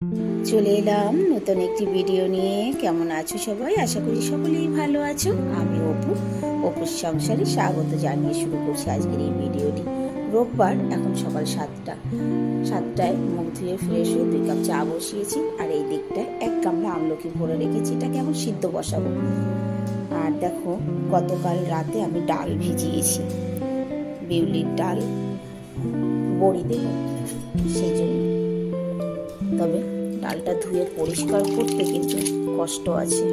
চলে এলাম নতুন একটি ভিডিও নিয়ে। কেমন আছো সবাই? আশা করি সকলেই ভালো আছো। আমি অপুর সংসারে স্বাগত জানিয়ে শুরু করছি আজকের এই ভিডিওটি। রোববার, এখন সকাল 7টায় মুখ ধুয়ে ফ্রেশ হয়ে 2 কাপ চা বসিয়েছি। আর এই দিকটায় 1 গামলা আমলকি ভরে রেখেছি, এটাকে এখন সিদ্ধ বসাবো। আর দেখো, গতকাল রাতে আমি ডাল ভিজিয়েছি, বিউলির ডাল, বড়ি দেব সেই জন্য। তবে ডালটা ধুয়ে পরিষ্কার করতে কিন্তু কষ্ট আছে।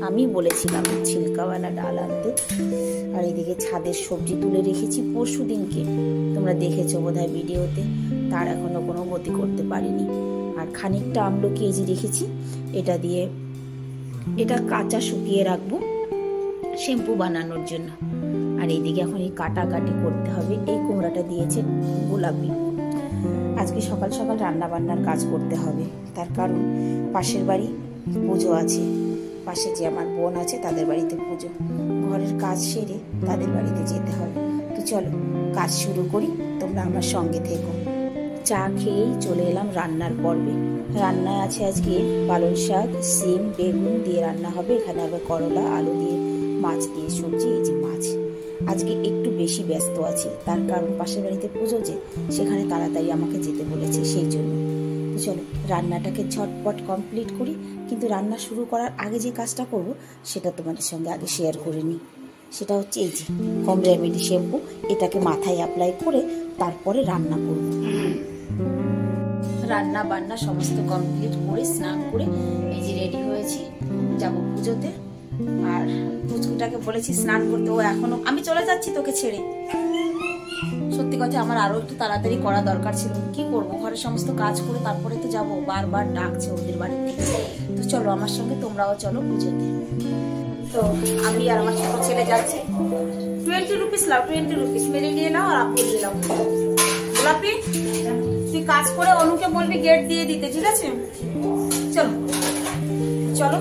আমি বলেছিলাম ছিলকাওয়ালা ডাল আনতে। আর এদিকে ছাদের সবজি তুলে রেখেছি পরশু দিনকে, তোমরা দেখেছো বোধহয় ভিডিওতে। তার এখনো কোনো গতি করতে পারিনি। আর খানিকটা আমলকি এই যে রেখেছি, এটা কাঁচা শুকিয়ে রাখবো শ্যাম্পু বানানোর জন্য। আর এইদিকে এখন এই কাটাকাটি করতে হবে। এই কুমড়াটা দিয়েছে গোলাপি। আজকে সকাল সকাল রান্না বান্নার কাজ করতে হবে, তার কারণ পাশের বাড়ি পুজো আছে। পাশে যে আমার বোন আছে তাদের বাড়িতে পুজো, ঘরের কাজ সেরে তাদের বাড়িতে যেতে হবে। তো চলো কাজ শুরু করি, তোমরা আমার সঙ্গে থেকো। চা খেয়েই চলে এলাম রান্নার পর্বে। রান্নায় আছে আজকে পালং শাক, সিম, বেগুন দিয়ে রান্না হবে। এখানে হবে করলা, আলু দিয়ে, মাছ দিয়ে সবজি। এই যে মাছ আজকে একটু বেশি ব্যস্ত আছি, তার কারণ পাশের বাড়িতে পুজো যে, সেখানে তাড়াতাড়ি আমাকে যেতে বলেছে সেই জন্য। তো চলো রান্নাটাকে ঝটপট কমপ্লিট করি। কিন্তু রান্না শুরু করার আগে যে কাজটা করব সেটা তোমাদের সঙ্গে আগে শেয়ার করে নিই। সেটা হচ্ছে এই যে হোম রেমেডি শ্যাম্পু, এটাকে মাথায় অ্যাপ্লাই করে তারপরে রান্না করব। রান্না বান্না সমস্ত কমপ্লিট করে স্নান করে এই যে রেডি হয়েছি, যাব পুজোতে। আর পুচকুটাকে বলেছি স্নান করতে, ও এখনো, আমি চলে যাচ্ছি তোকে ছেড়ে। সত্যি কথা আমার আরো একটু তাড়াতাড়ি করা দরকার ছিল। কি করব, ঘরের সমস্ত কাজ করে তারপরে তো যাব। বারবার ডাকছে ওদের বাড়ি থেকে। তো চলো আমার সঙ্গে তোমরাও চলো পুজোতে। তো আমি আর আমার ছোট ছেলে যাচ্ছি। 20 রুপিস লাও, 20 রুপিস মেরে নিয়ে নাও আর আপনি নিয়ে নাও। গোলাপি, তুই কাজ করে অনুকে বলবি গেট দিয়ে দিতে, ঠিক আছে? চলো চলো।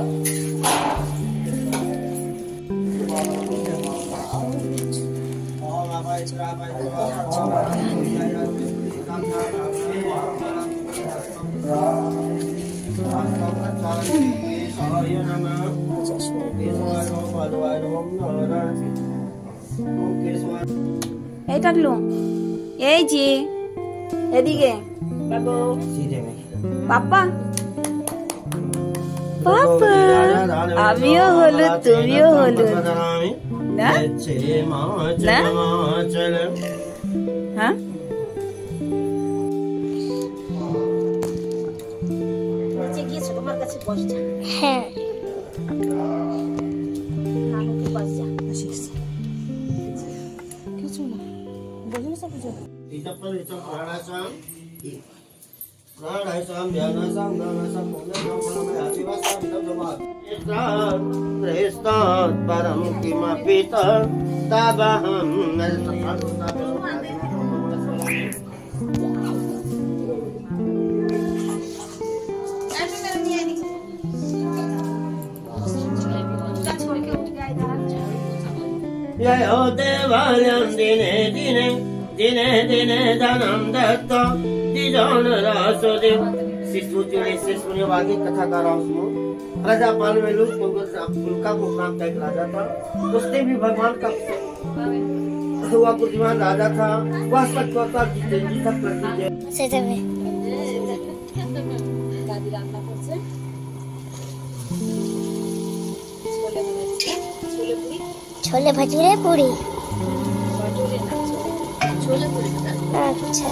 এই টাকলু, এই যে এদিকে পাপা, পাপা আমিও হলুদ তুমিও হলুদ না? হ্যাঁ গিয়েছো তোমার কাছে বস যা। হ্যাঁ কিছু না, বসে পুজো। देवालयं दिने दिने दिने दिने धनं दत्त द्विजन रासोदेव। शिशुने वागी कथा कर रहा हूँ। राजापाल में लोग उनका मुकाम का एक राजा था, उसने भी भगवान का हुआ बुद्धिमान राजा था। वह सत्वता जितेंद्र तक प्रति छोले भटूरे पूरी। छोले पूरी अच्छा।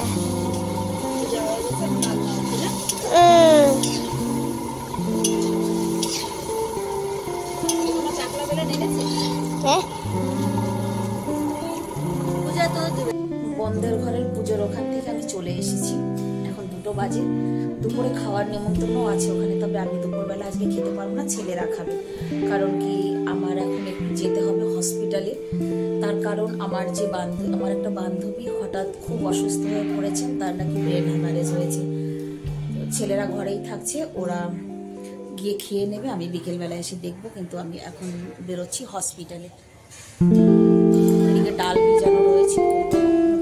বন্ধের ঘরের পুজোর ওখান থেকে আমি চলে এসেছি। এখন 2টো বাজে। দুপুরে খাওয়ার নিমন্ত্রণ আছে ওখানে, তবে আমি দুপুরবেলা আজকে খেতে পারবো না, ছেলেরা খাবে। কারণ কি, আমার এখন একটু যেতে হবে হসপিটালে। তার কারণ আমার একটা বান্ধবী হঠাৎ খুব অসুস্থ হয়ে পড়েছেন, তার নাকি ব্রেন হ্যামারেজ হয়েছে। ছেলেরা ঘরেই থাকছে, ওরা গিয়ে খেয়ে নেবে, আমি বিকেলবেলা এসে দেখবো। কিন্তু আমি এখন বেরোচ্ছি হসপিটালে। এদিকে ডাল ভিজানো রয়েছে,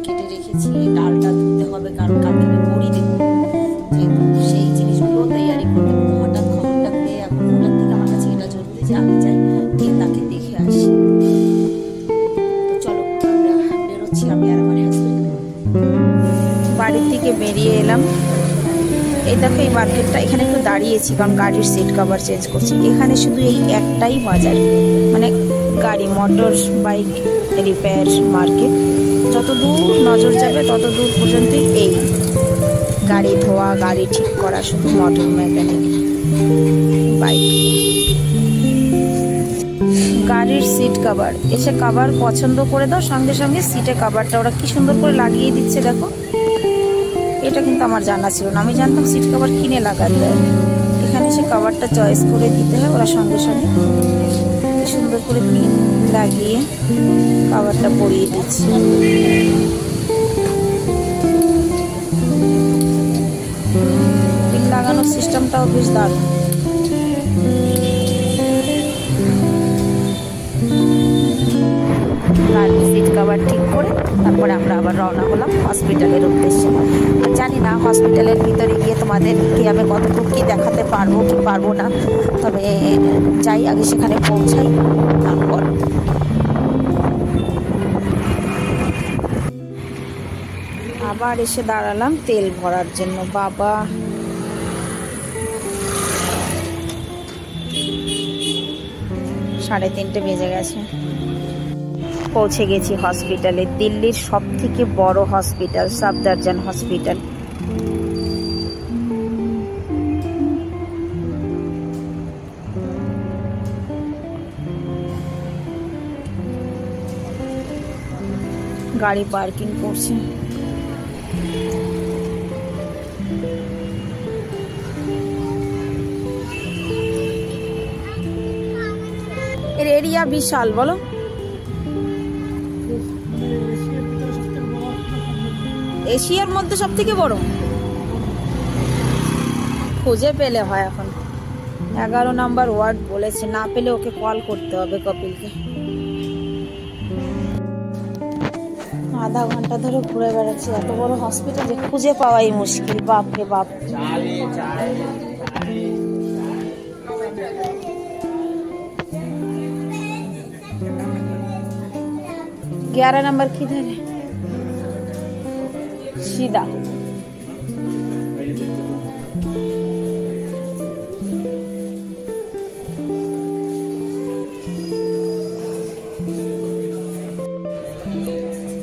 কেটে রেখেছি। ডালটা ধুতে হবে কারণ কালকে আমি বড়ি দেবো, সেই জিনিসগুলো তৈরি দেখো এই মার্কেটটা, এখানে একটু দাঁড়িয়েছি কারণ গাড়ির সিট কভার চেঞ্জ করছি। এখানে শুধু এই একটাই বাজার, মানে গাড়ি মোটর বাইক রিপেয়ার মার্কেট। যত দূর নজর যাবে তত দূর পর্যন্ত এই গাড়ি ধোয়া, গাড়ি ঠিক করা, শুধু মোটর মেকানিক, বাইক, গাড়ির সিট কভার। এসে কভার পছন্দ করে দাও, সঙ্গে সঙ্গে সিটে কভারটা ওরা কি সুন্দর করে লাগিয়ে দিচ্ছে দেখো। এটা কিন্তু আমার জানা ছিল না, আমি জানতাম সিট কভার কিনে লাগাতে হয়। এখানে এসে কভারটা চয়েস করে দিতে হয়, ওরা সঙ্গে সঙ্গে সুন্দর করে পিন লাগিয়ে কভারটা পরিয়ে দিচ্ছে। পিন লাগানোর সিস্টেমটাও বেশ দারুণ। গাড়ির সিট কভার ঠিক করে তারপরে আমরা আবার রওনা হলাম হসপিটালের উদ্দেশ্যে। আর জানি না হসপিটালের ভিতরে গিয়ে তোমাদেরকে আমি কতটুকু কি দেখাতে পারবো কি পারবো না, তবে যাই আগে সেখানে পৌঁছাই তারপর। আবার এসে দাঁড়ালাম তেল ভরার জন্য। বাবা, 3:30 বেজে গেছে। পৌঁছে গেছি হসপিটালে, দিল্লির সব থেকে বড় হসপিটাল, সাফদারজান হসপিটাল। গাড়ি পার্কিং করছে। এর এরিয়া বিশাল, বলো। এশিয়ার মধ্যে সব থেকে বড়। খুঁজে পেলে হয় এখন। 11 নম্বর ওয়ার্ড বলেছে, না পেলে ওকে কল করতে হবে কপিলকে। আধা ঘন্টা ধরে ঘুরে বেড়াচ্ছি, এত বড় হসপিটাল যে খুঁজে পাওয়াই মুশকিল। বাপরে বাপ। 11 नंबर किधर है? सीधा।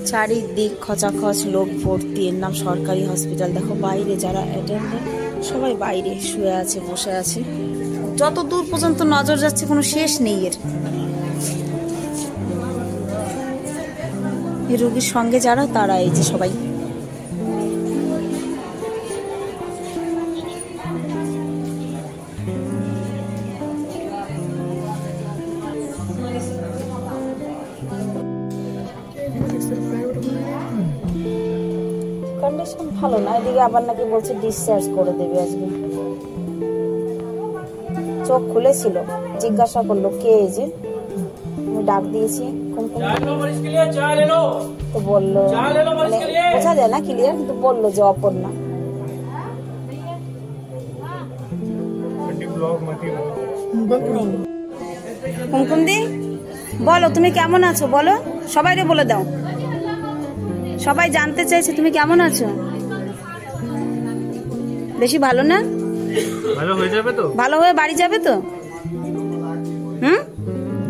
চারিদিক খচাখচ লোক ভর্তি। এর নাম সরকারি হসপিটাল। দেখো বাইরে যারা অ্যাটেন্ডেন্ট সবাই বাইরে শুয়ে আছে, বসে আছে। যত দূর পর্যন্ত নজর যাচ্ছে কোনো শেষ নেই এর। এই রোগীর সঙ্গে যারা, তারা এই যে সবাই। কন্ডিশন ভালো না, এদিকে আবার নাকি বলছে ডিসচার্জ করে দেবে আজকে। চোখ খুলেছিল, জিজ্ঞাসা করলো কে এই যে, আমি ডাক দিয়েছি তো বললো, বোঝা যায় না ক্লিয়ার, কিন্তু বললো যে অপর্ণা। কুমকুমদি বলো তুমি কেমন আছো, বলো সবাইরে বলে দাও, সবাই জানতে চাইছে তুমি কেমন আছো। বেশি ভালো না? ভালো হয়ে যাবে তো? ভালো হয়ে বাড়ি যাবে তো?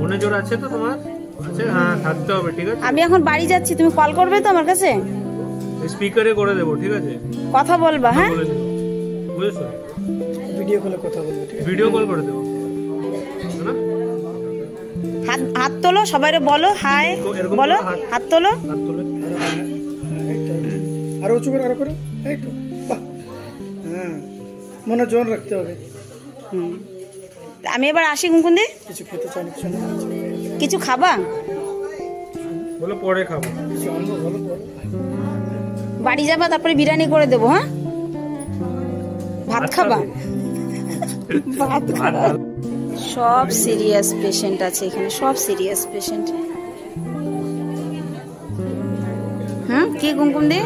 মনে জোর আছে তো তোমার? আছে? হ্যাঁ থাকতে হবে, ঠিক আছে। আমি এখন বাড়ি যাচ্ছি, তুমি কল করবে তো আমার কাছে? স্পিকারে করে দেবো, ঠিক আছে? কথা বলবা, হ্যাঁ বুঝেছো? ভিডিও কলে কথা বলবো, ঠিক আছে? ভিডিও কল করে দেবো। হাত তোলো, সবাইরে বলো হাই, বলো হাত তোলো। হাত তোলে, আরো উঁচু করে, আরো করে, এই তো। হ্যাঁ, মনে জোর রাখতে হবে। আমি এবার আসি কুমকুন্দি। কিছু খেতে চাই, কিছু খাবা? বলো পরে খাবো। কিছু আনবো, বলো পরে। বাড়ি যাবা, তারপরে বিরিয়ানি করে দেবো। হ্যাঁ, ভাত খাবা? ভাত খাবা। সব সিরিয়াস পেশেন্ট আছে এখানে, সব সিরিয়াস পেশেন্ট। কি কুমকুম দি?